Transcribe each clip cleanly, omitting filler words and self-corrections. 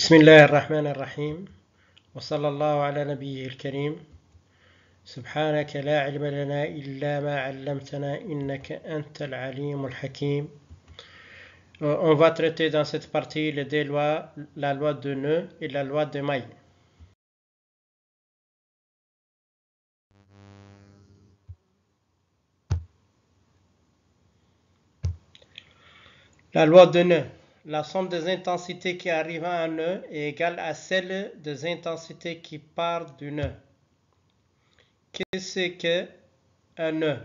بسم الله الرحمن الرحيم وصلى الله على نبيه الكريم سبحانك لا علم لنا إلا ما علمتنا إنك أنت العليم الحكيم. On va traiter dans cette partie les deux lois, la loi de nœud et la loi de maille. La loi de nœud. La somme des intensités qui arrivent à un nœud est égale à celle des intensités qui partent du nœud. Qu'est-ce qu'un nœud?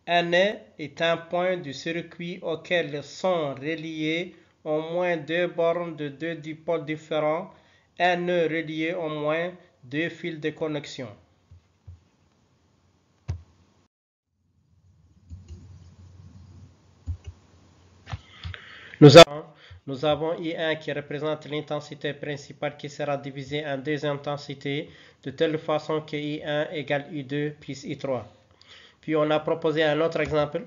Un nœud est un point du circuit auquel sont reliés au moins deux bornes de deux dipôles différents. Un nœud relié au moins deux fils de connexion. Nous avons I1 qui représente l'intensité principale qui sera divisée en deux intensités de telle façon que I1 égale I2 plus I3. Puis on a proposé un autre exemple.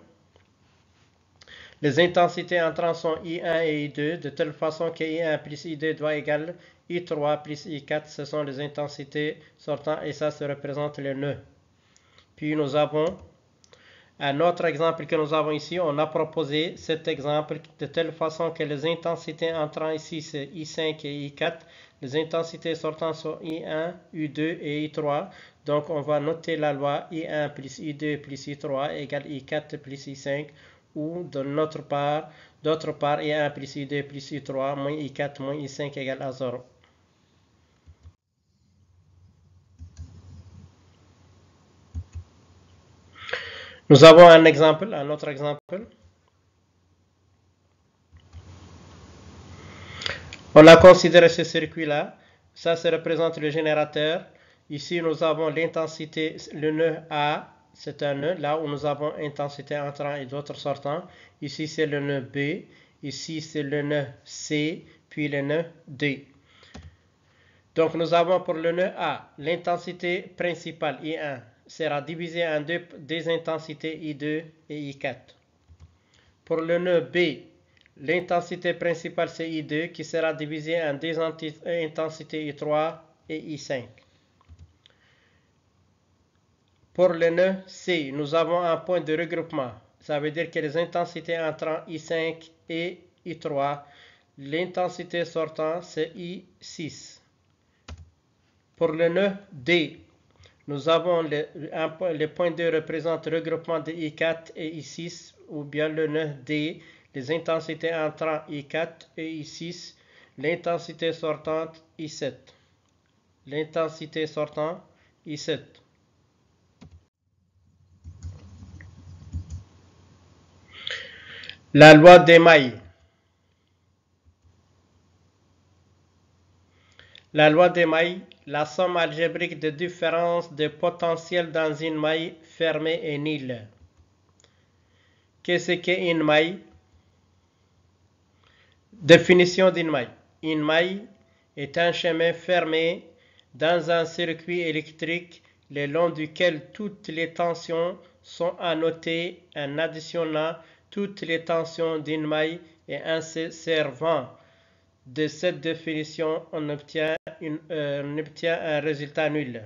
Les intensités entrantes sont I1 et I2 de telle façon que I1 plus I2 doit égaler I3 plus I4. Ce sont les intensités sortantes et ça se représente le nœud. Puis nous avons un autre exemple que nous avons ici. On a proposé cet exemple de telle façon que les intensités entrant ici c'est I5 et I4. Les intensités sortantes sont I1, I2 et I3. Donc on va noter la loi I1 plus I2 plus I3 égale I4 plus I5. Ou d'autre part, I1 plus I2 plus I3 moins I4 moins I5 égale à 0. Nous avons un autre exemple. On a considéré ce circuit-là. Ça représente le générateur. Ici, nous avons l'intensité, le nœud A. C'est un nœud, là où nous avons intensité entrant et d'autres sortants. Ici, c'est le nœud B. Ici, c'est le nœud C, puis le nœud D. Donc, nous avons pour le nœud A, l'intensité principale, I1, sera divisée en deux intensités, I2 et I4. Pour le nœud B, l'intensité principale, c'est I2, qui sera divisée en deux intensités, I3 et I5. Pour le nœud C, nous avons un point de regroupement. Ça veut dire que les intensités entrant I5 et I3, l'intensité sortante, c'est I6. Pour le nœud D, nous avons le point D représente le regroupement de I4 et I6, ou bien le nœud D, les intensités entrant I4 et I6, l'intensité sortante I7. L'intensité sortante I7. La loi des mailles. La loi des mailles, la somme algébrique de différence de potentiel dans une maille fermée est nulle. Qu'est-ce qu'une maille? Définition d'une maille. Une maille est un chemin fermé dans un circuit électrique le long duquel toutes les tensions sont annotées en additionnant toutes les tensions d'une maille et en se servant de cette définition, on obtient un résultat nul.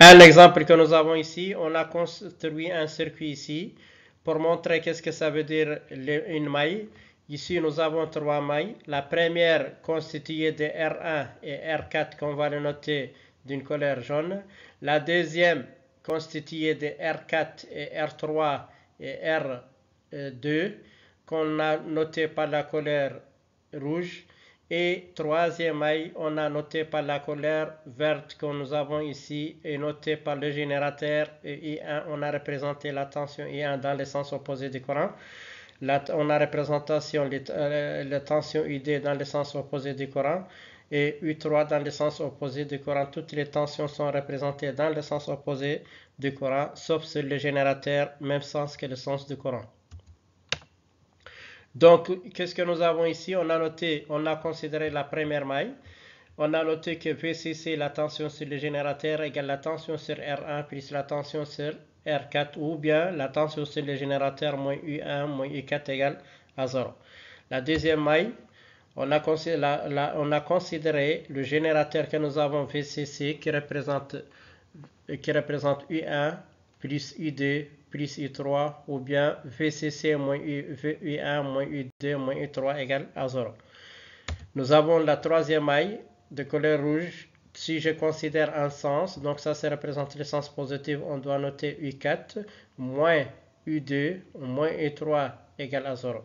Un exemple que nous avons ici, on a construit un circuit ici pour montrer qu'est-ce que ça veut dire une maille. Ici, nous avons trois mailles. La première constituée de R1 et R4 qu'on va le noter d'une couleur jaune. La deuxième constituée de R4 et R3 et R2 qu'on a noté par la couleur rouge. Et troisième maille, on a noté par la couleur verte que nous avons ici et noté par le générateur I1. On a représenté la tension I1 dans le sens opposé du courant. On a représentation la tension ID dans le sens opposé du courant et U3 dans le sens opposé du courant. Toutes les tensions sont représentées dans le sens opposé du courant, sauf sur le générateur, même sens que le sens du courant. Donc, qu'est-ce que nous avons ici? On a considéré la première maille. On a noté que VCC, la tension sur le générateur, égale la tension sur R1 plus la tension sur R4 ou bien la tension sur le générateur moins U1 moins U4 égale à 0. La deuxième maille, on a considéré le générateur que nous avons VCC qui représente U1 plus U2 plus U3 ou bien VCC moins U1 moins U2 moins U3 égale à 0. Nous avons la troisième maille de couleur rouge. Si je considère un sens, donc ça représente le sens positif, on doit noter U4 moins U2 moins U3 égale à 0.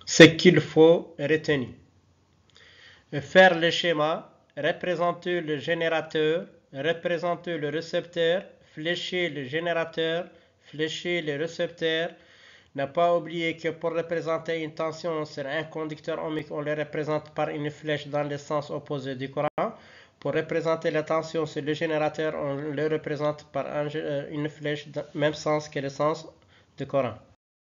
Ce qu'il faut retenir. Faire le schéma, représenter le générateur, représenter le récepteur, flécher le générateur, flécher le récepteur. Ne pas oublier que pour représenter une tension sur un conducteur ohmique, on le représente par une flèche dans le sens opposé du courant. Pour représenter la tension sur le générateur, on le représente par une flèche dans le même sens que le sens du courant.